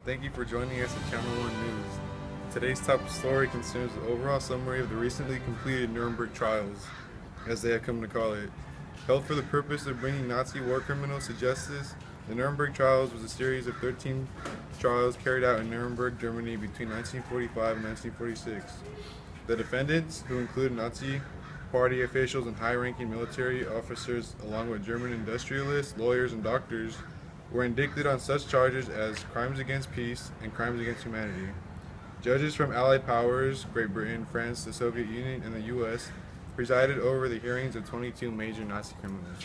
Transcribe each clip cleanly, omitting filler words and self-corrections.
Thank you for joining us at Channel 1 News. Today's top story concerns the overall summary of the recently completed Nuremberg trials, as they have come to call it. Held for the purpose of bringing Nazi war criminals to justice, the Nuremberg trials was a series of 13 trials carried out in Nuremberg, Germany between 1945 and 1946. The defendants, who included Nazi party officials and high-ranking military officers, along with German industrialists, lawyers, and doctors, were indicted on such charges as crimes against peace and crimes against humanity. Judges from Allied powers, Great Britain, France, the Soviet Union, and the U.S., presided over the hearings of 22 major Nazi criminals.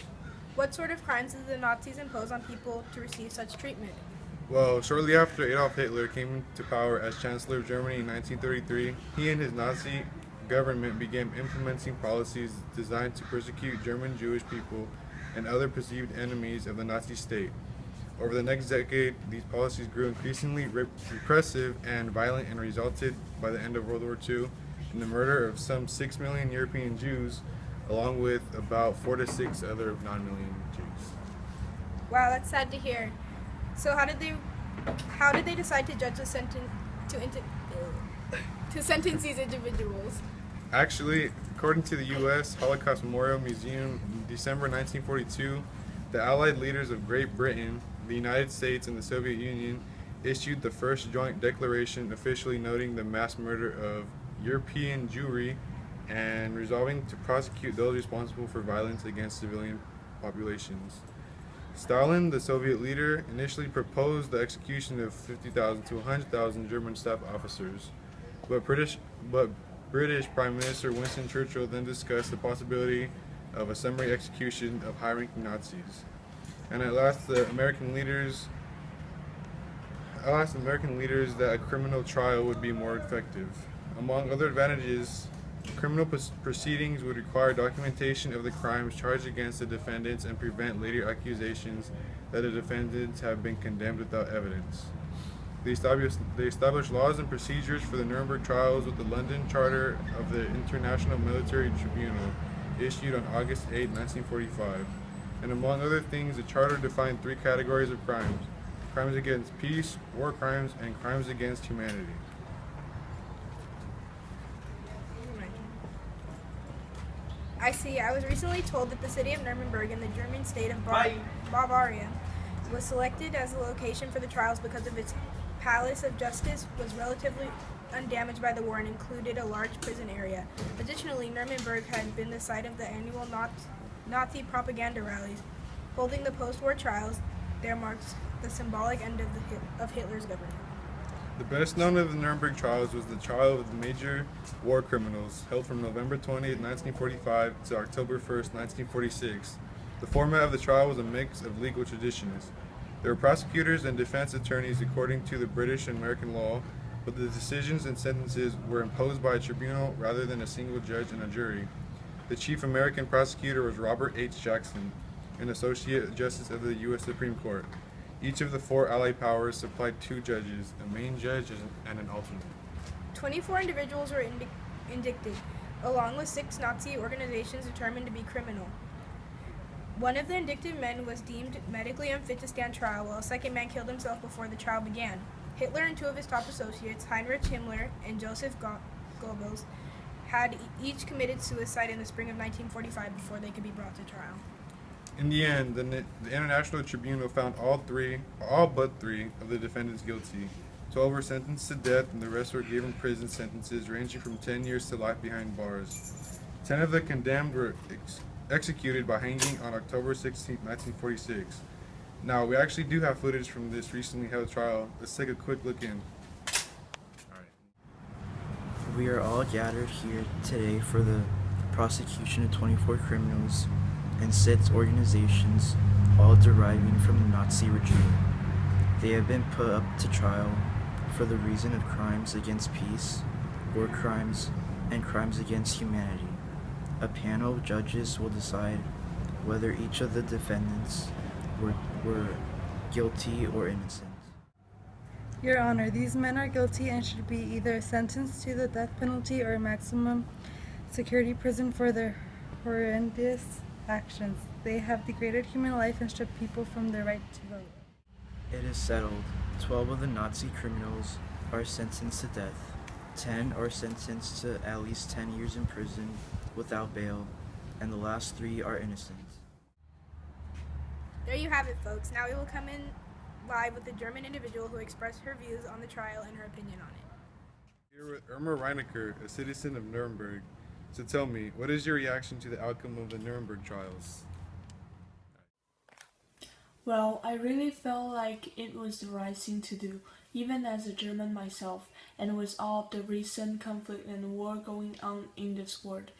What sort of crimes did the Nazis impose on people to receive such treatment? Well, shortly after Adolf Hitler came to power as Chancellor of Germany in 1933, he and his Nazi government began implementing policies designed to persecute German Jewish people and other perceived enemies of the Nazi state. Over the next decade, these policies grew increasingly repressive and violent and resulted, by the end of World War II, in the murder of some 6 million European Jews, along with about 4 to 6 other non-million Jews. Wow, that's sad to hear. So how did they decide to judge to sentence these individuals? Actually, according to the U.S. Holocaust Memorial Museum, in December 1942, the Allied leaders of Great Britain, the United States, and the Soviet Union issued the first joint declaration officially noting the mass murder of European Jewry and resolving to prosecute those responsible for violence against civilian populations. Stalin, the Soviet leader, initially proposed the execution of 50,000 to 100,000 German staff officers, but British Prime Minister Winston Churchill then discussed the possibility of a summary execution of high-ranking Nazis. And at last, the American leaders that a criminal trial would be more effective. Among other advantages, criminal proceedings would require documentation of the crimes charged against the defendants and prevent later accusations that the defendants have been condemned without evidence. They established laws and procedures for the Nuremberg trials with the London Charter of the International Military Tribunal, issued on August 8, 1945. And among other things, the charter defined 3 categories of crimes: crimes against peace, war crimes, and crimes against humanity. I see. I was recently told that the city of Nuremberg in the German state of Bavaria was selected as the location for the trials because of its Palace of Justice was relatively undamaged by the war and included a large prison area. Additionally, Nuremberg had been the site of the annual Nazi propaganda rallies. Holding the post-war trials there marks the symbolic end of Hitler's government. The best known of the Nuremberg trials was the trial of the major war criminals, held from November 20, 1945 to October 1, 1946. The format of the trial was a mix of legal traditions. There were prosecutors and defense attorneys according to the British and American law, but the decisions and sentences were imposed by a tribunal rather than a single judge and a jury. The chief American prosecutor was Robert H. Jackson, an associate justice of the U.S. Supreme Court. Each of the 4 Allied powers supplied 2 judges, a main judge and an alternate. 24 individuals were indicted, along with 6 Nazi organizations determined to be criminal. One of the indicted men was deemed medically unfit to stand trial, while a second man killed himself before the trial began. Hitler and 2 of his top associates, Heinrich Himmler and Joseph Goebbels, had each committed suicide in the spring of 1945 before they could be brought to trial. In the end, the International Tribunal found all but three of the defendants guilty. 12 were sentenced to death, and the rest were given prison sentences ranging from 10 years to life behind bars. 10 of the condemned were executed by hanging on October 16, 1946. Now, we actually do have footage from this recently held trial. Let's take a quick look in. We are all gathered here today for the prosecution of 24 criminals and 6 organizations, all deriving from the Nazi regime. They have been put up to trial for the reason of crimes against peace, war crimes, and crimes against humanity. A panel of judges will decide whether each of the defendants were guilty or innocent. Your Honor, these men are guilty and should be either sentenced to the death penalty or maximum security prison for their horrendous actions. They have degraded human life and stripped people from their right to vote. It is settled. 12 of the Nazi criminals are sentenced to death. 10 are sentenced to at least 10 years in prison without bail, and the last 3 are innocent. There you have it, folks. Now we will come in live with a German individual who expressed her views on the trial and her opinion on it. Here with Irma Reinecker, a citizen of Nuremberg. So tell me, what is your reaction to the outcome of the Nuremberg trials? Well, I really felt like it was the right thing to do, even as a German myself, and with all of the recent conflict and war going on in this world.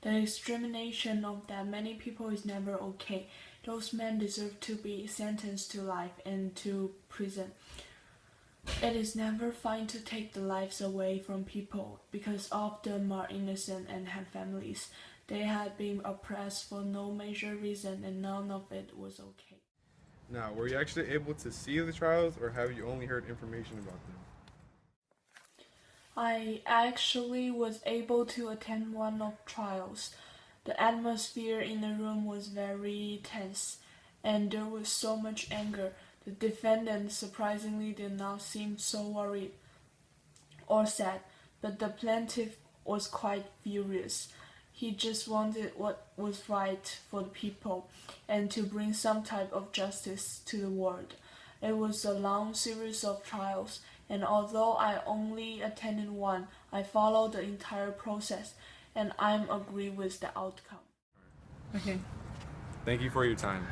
The extermination of that many people is never okay. Those men deserve to be sentenced to life and to prison. It is never fine to take the lives away from people, because all of them are innocent and had families. They had been oppressed for no major reason, and none of it was okay. Now, were you actually able to see the trials, or have you only heard information about them? I actually was able to attend one of trials. The atmosphere in the room was very tense, and there was so much anger. The defendant surprisingly did not seem so worried or sad, but the plaintiff was quite furious. He just wanted what was right for the people and to bring some type of justice to the world. It was a long series of trials, and although I only attended one, I followed the entire process, and I'm agree with the outcome. Okay. Thank you for your time.